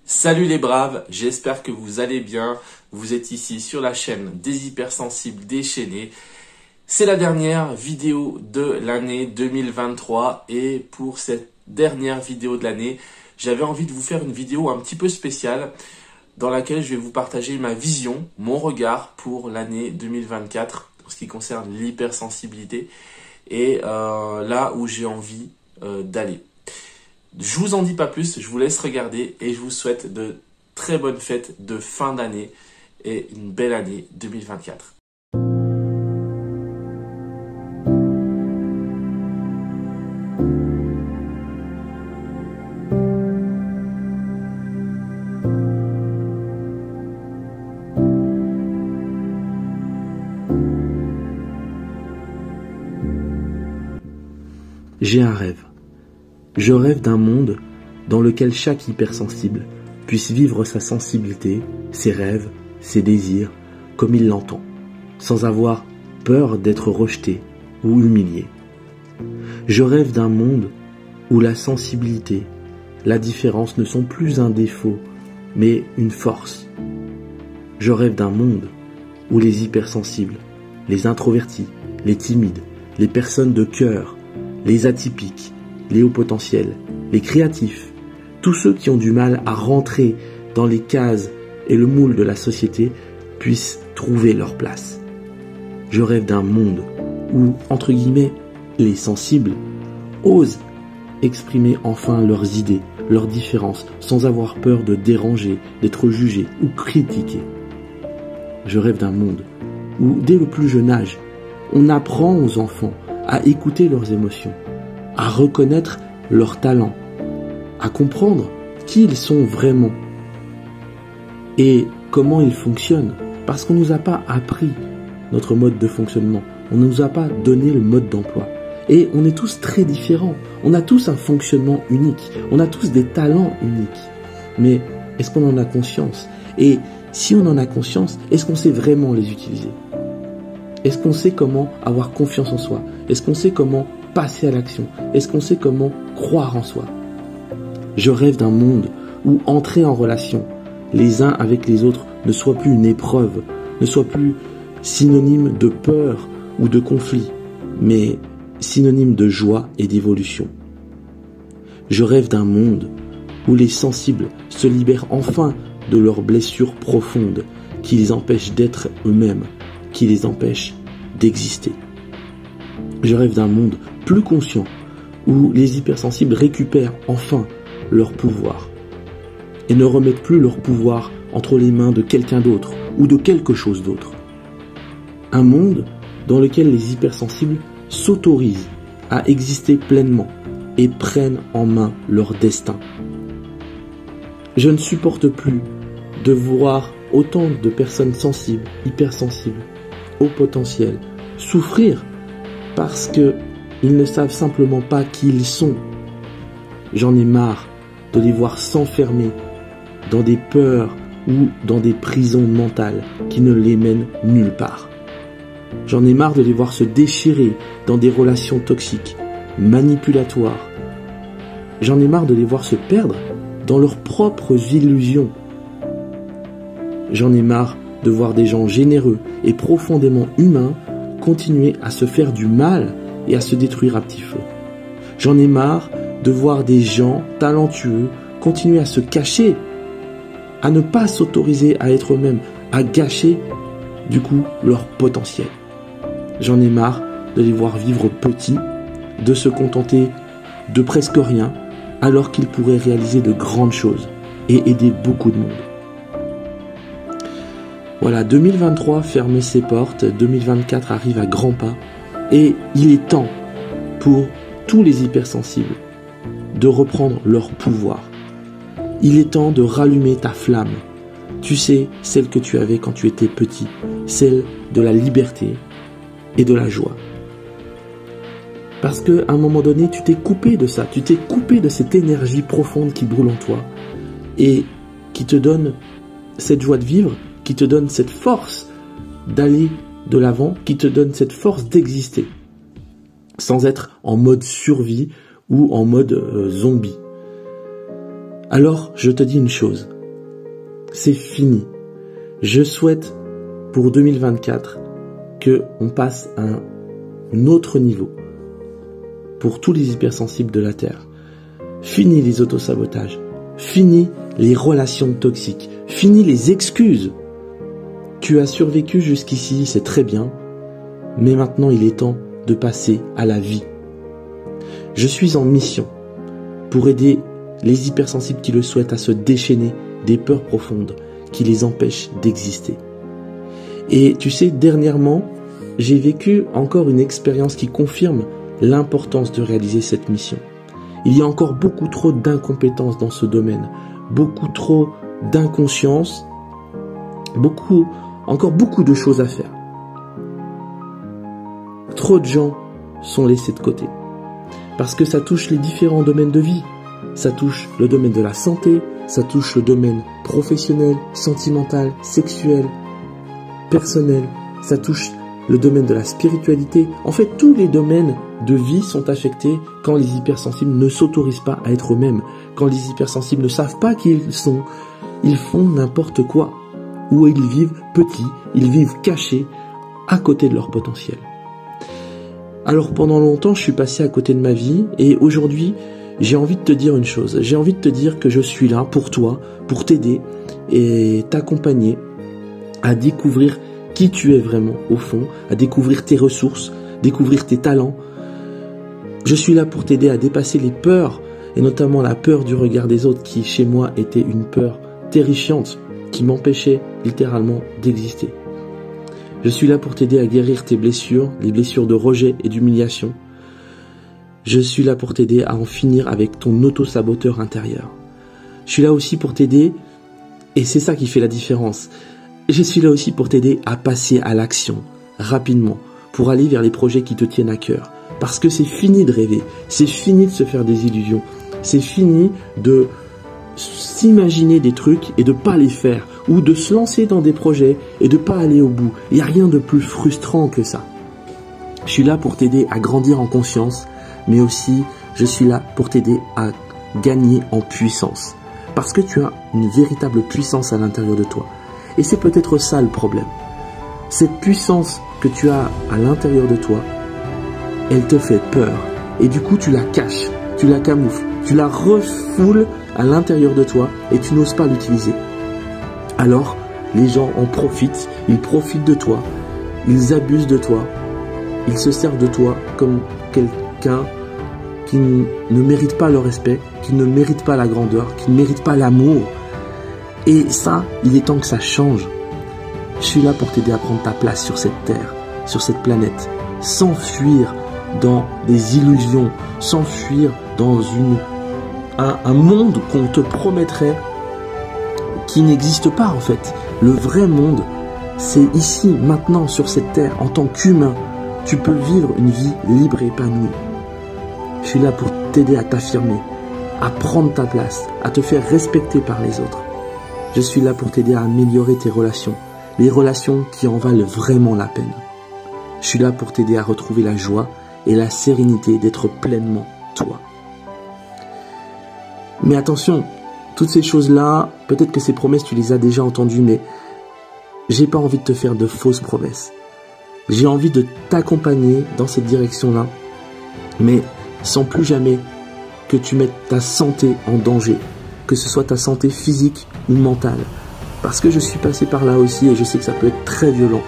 Salut les braves, j'espère que vous allez bien. Vous êtes ici sur la chaîne des hypersensibles déchaînés. C'est la dernière vidéo de l'année 2023 et pour cette dernière vidéo de l'année, j'avais envie de vous faire une vidéo un petit peu spéciale dans laquelle je vais vous partager ma vision, mon regard pour l'année 2024 en ce qui concerne l'hypersensibilité et là où j'ai envie d'aller. Je vous en dis pas plus, je vous laisse regarder et je vous souhaite de très bonnes fêtes de fin d'année et une belle année 2024. J'ai un rêve. Je rêve d'un monde dans lequel chaque hypersensible puisse vivre sa sensibilité, ses rêves, ses désirs, comme il l'entend, sans avoir peur d'être rejeté ou humilié. Je rêve d'un monde où la sensibilité, la différence ne sont plus un défaut, mais une force. Je rêve d'un monde où les hypersensibles, les introvertis, les timides, les personnes de cœur, les atypiques, les hauts potentiels, les créatifs, tous ceux qui ont du mal à rentrer dans les cases et le moule de la société puissent trouver leur place. Je rêve d'un monde où, entre guillemets, les sensibles osent exprimer enfin leurs idées, leurs différences, sans avoir peur de déranger, d'être jugés ou critiqués. Je rêve d'un monde où, dès le plus jeune âge, on apprend aux enfants à écouter leurs émotions, à reconnaître leurs talents, à comprendre qui ils sont vraiment et comment ils fonctionnent, parce qu'on ne nous a pas appris notre mode de fonctionnement, on ne nous a pas donné le mode d'emploi. Et on est tous très différents, on a tous un fonctionnement unique, on a tous des talents uniques. Mais est-ce qu'on en a conscience? Et si on en a conscience, est-ce qu'on sait vraiment les utiliser? Est-ce qu'on sait comment avoir confiance en soi? Est-ce qu'on sait comment passer à l'action? Est-ce qu'on sait comment croire en soi? Je rêve d'un monde où entrer en relation les uns avec les autres ne soit plus une épreuve, ne soit plus synonyme de peur ou de conflit, mais synonyme de joie et d'évolution. Je rêve d'un monde où les sensibles se libèrent enfin de leurs blessures profondes qui les empêchent d'être eux-mêmes, qui les empêchent d'exister. Je rêve d'un monde plus conscient où les hypersensibles récupèrent enfin leur pouvoir et ne remettent plus leur pouvoir entre les mains de quelqu'un d'autre ou de quelque chose d'autre. Un monde dans lequel les hypersensibles s'autorisent à exister pleinement et prennent en main leur destin. Je ne supporte plus de voir autant de personnes sensibles, hypersensibles, haut potentiel, souffrir parce qu'ils ne savent simplement pas qui ils sont. J'en ai marre de les voir s'enfermer dans des peurs ou dans des prisons mentales qui ne les mènent nulle part. J'en ai marre de les voir se déchirer dans des relations toxiques, manipulatoires. J'en ai marre de les voir se perdre dans leurs propres illusions. J'en ai marre de voir des gens généreux et profondément humains continuer à se faire du mal et à se détruire à petit feu. J'en ai marre de voir des gens talentueux continuer à se cacher, à ne pas s'autoriser à être eux-mêmes, à gâcher du coup leur potentiel. J'en ai marre de les voir vivre petits, de se contenter de presque rien, alors qu'ils pourraient réaliser de grandes choses et aider beaucoup de monde. Voilà, 2023 ferme ses portes, 2024 arrive à grands pas et il est temps pour tous les hypersensibles de reprendre leur pouvoir. Il est temps de rallumer ta flamme. Tu sais, celle que tu avais quand tu étais petit, celle de la liberté et de la joie. Parce qu'à un moment donné, tu t'es coupé de ça, tu t'es coupé de cette énergie profonde qui brûle en toi et qui te donne cette joie de vivre, qui te donne cette force d'aller de l'avant, qui te donne cette force d'exister sans être en mode survie ou en mode zombie. Alors, je te dis une chose, c'est fini. Je souhaite pour 2024 qu'on passe à un autre niveau pour tous les hypersensibles de la Terre. Fini les autosabotages, fini les relations toxiques, fini les excuses. Tu as survécu jusqu'ici, c'est très bien, mais maintenant il est temps de passer à la vie. Je suis en mission pour aider les hypersensibles qui le souhaitent à se déchaîner des peurs profondes qui les empêchent d'exister. Et tu sais, dernièrement, j'ai vécu encore une expérience qui confirme l'importance de réaliser cette mission. Il y a encore beaucoup trop d'incompétence dans ce domaine, beaucoup trop d'inconscience, encore beaucoup de choses à faire. Trop de gens sont laissés de côté. Parce que ça touche les différents domaines de vie. Ça touche le domaine de la santé, ça touche le domaine professionnel, sentimental, sexuel, personnel, ça touche le domaine de la spiritualité. En fait, tous les domaines de vie sont affectés quand les hypersensibles ne s'autorisent pas à être eux-mêmes, quand les hypersensibles ne savent pas qui ils sont, ils font n'importe quoi. Ou ils vivent petits, ils vivent cachés, à côté de leur potentiel. Alors pendant longtemps, je suis passé à côté de ma vie et aujourd'hui, j'ai envie de te dire une chose. J'ai envie de te dire que je suis là pour toi, pour t'aider et t'accompagner à découvrir qui tu es vraiment au fond, à découvrir tes ressources, découvrir tes talents. Je suis là pour t'aider à dépasser les peurs et notamment la peur du regard des autres qui chez moi était une peur terrifiante qui m'empêchait littéralement d'exister. Je suis là pour t'aider à guérir tes blessures, les blessures de rejet et d'humiliation. Je suis là pour t'aider à en finir avec ton auto-saboteur intérieur. Je suis là aussi pour t'aider, et c'est ça qui fait la différence. Je suis là aussi pour t'aider à passer à l'action, rapidement, pour aller vers les projets qui te tiennent à cœur. Parce que c'est fini de rêver, c'est fini de se faire des illusions, c'est fini de s'imaginer des trucs et de pas les faire, ou de se lancer dans des projets et de pas aller au bout. Il n'y a rien de plus frustrant que ça. Je suis là pour t'aider à grandir en conscience, mais aussi je suis là pour t'aider à gagner en puissance. Parce que tu as une véritable puissance à l'intérieur de toi. Et c'est peut-être ça le problème. Cette puissance que tu as à l'intérieur de toi, elle te fait peur. Et du coup, tu la caches, tu la camoufles, tu la refoules à l'intérieur de toi et tu n'oses pas l'utiliser. Alors, les gens en profitent, ils profitent de toi, ils abusent de toi, ils se servent de toi comme quelqu'un qui ne mérite pas le respect, qui ne mérite pas la grandeur, qui ne mérite pas l'amour. Et ça, il est temps que ça change. Je suis là pour t'aider à prendre ta place sur cette terre, sur cette planète, sans fuir dans des illusions, sans fuir dans un monde qu'on te promettrait qui n'existe pas en fait. Le vrai monde, c'est ici, maintenant, sur cette terre, en tant qu'humain. Tu peux vivre une vie libre et épanouie. Je suis là pour t'aider à t'affirmer, à prendre ta place, à te faire respecter par les autres. Je suis là pour t'aider à améliorer tes relations, les relations qui en valent vraiment la peine. Je suis là pour t'aider à retrouver la joie et la sérénité d'être pleinement toi. Mais attention, toutes ces choses-là, peut-être que ces promesses, tu les as déjà entendues, mais j'ai pas envie de te faire de fausses promesses. J'ai envie de t'accompagner dans cette direction-là, mais sans plus jamais que tu mettes ta santé en danger, que ce soit ta santé physique ou mentale. Parce que je suis passé par là aussi et je sais que ça peut être très violent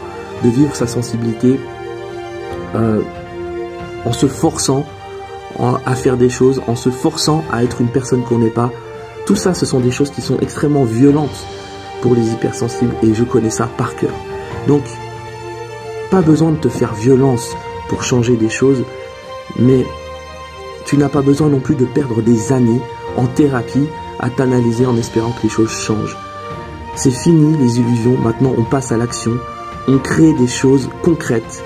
de vivre sa sensibilité en se forçant à faire des choses, en se forçant à être une personne qu'on n'est pas. Tout ça, ce sont des choses qui sont extrêmement violentes pour les hypersensibles et je connais ça par cœur. Donc, pas besoin de te faire violence pour changer des choses, mais tu n'as pas besoin non plus de perdre des années en thérapie à t'analyser en espérant que les choses changent. C'est fini les illusions, maintenant on passe à l'action, on crée des choses concrètes,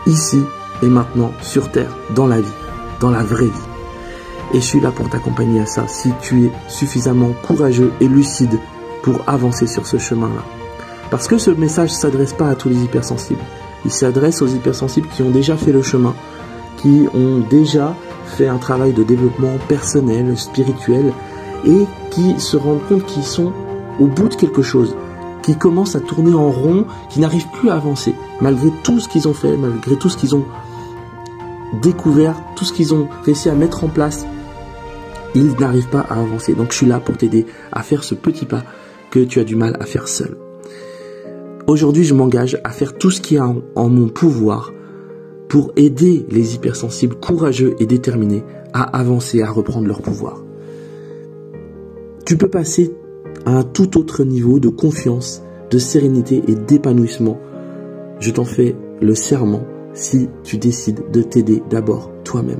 ici et maintenant, sur Terre, dans la vie, dans la vraie vie. Et je suis là pour t'accompagner à ça, si tu es suffisamment courageux et lucide pour avancer sur ce chemin-là. Parce que ce message ne s'adresse pas à tous les hypersensibles. Il s'adresse aux hypersensibles qui ont déjà fait le chemin, qui ont déjà fait un travail de développement personnel, spirituel, et qui se rendent compte qu'ils sont au bout de quelque chose, qui commencent à tourner en rond, qui n'arrivent plus à avancer, malgré tout ce qu'ils ont fait, malgré tout ce qu'ils ont découvert, tout ce qu'ils ont réussi à mettre en place, ils n'arrivent pas à avancer. Donc je suis là pour t'aider à faire ce petit pas que tu as du mal à faire seul. Aujourd'hui, je m'engage à faire tout ce qui est en mon pouvoir pour aider les hypersensibles courageux et déterminés à avancer, à reprendre leur pouvoir. Tu peux passer à un tout autre niveau de confiance, de sérénité et d'épanouissement. Je t'en fais le serment si tu décides de t'aider d'abord toi-même.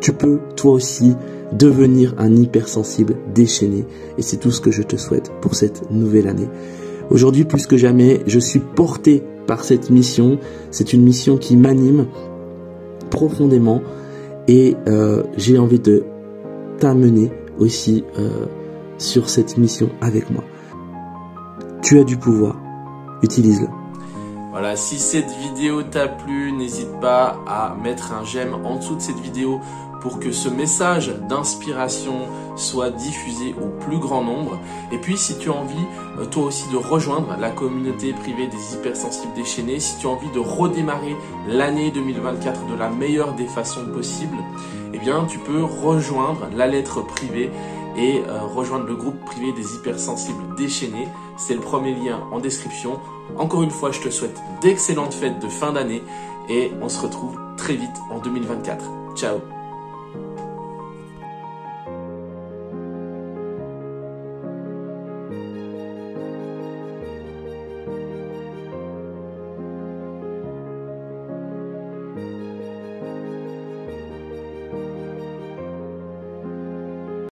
Tu peux toi aussi devenir un hypersensible déchaîné et c'est tout ce que je te souhaite pour cette nouvelle année. Aujourd'hui, plus que jamais, je suis porté par cette mission. C'est une mission qui m'anime profondément et j'ai envie de t'amener aussi sur cette mission avec moi. Tu as du pouvoir, utilise-le. Voilà, si cette vidéo t'a plu, n'hésite pas à mettre un j'aime en dessous de cette vidéo pour que ce message d'inspiration soit diffusé au plus grand nombre. Et puis si tu as envie toi aussi de rejoindre la communauté privée des hypersensibles déchaînés, si tu as envie de redémarrer l'année 2024 de la meilleure des façons possibles, eh bien tu peux rejoindre la lettre privée et rejoindre le groupe privé des hypersensibles déchaînés. C'est le premier lien en description. Encore une fois, je te souhaite d'excellentes fêtes de fin d'année et on se retrouve très vite en 2024. Ciao!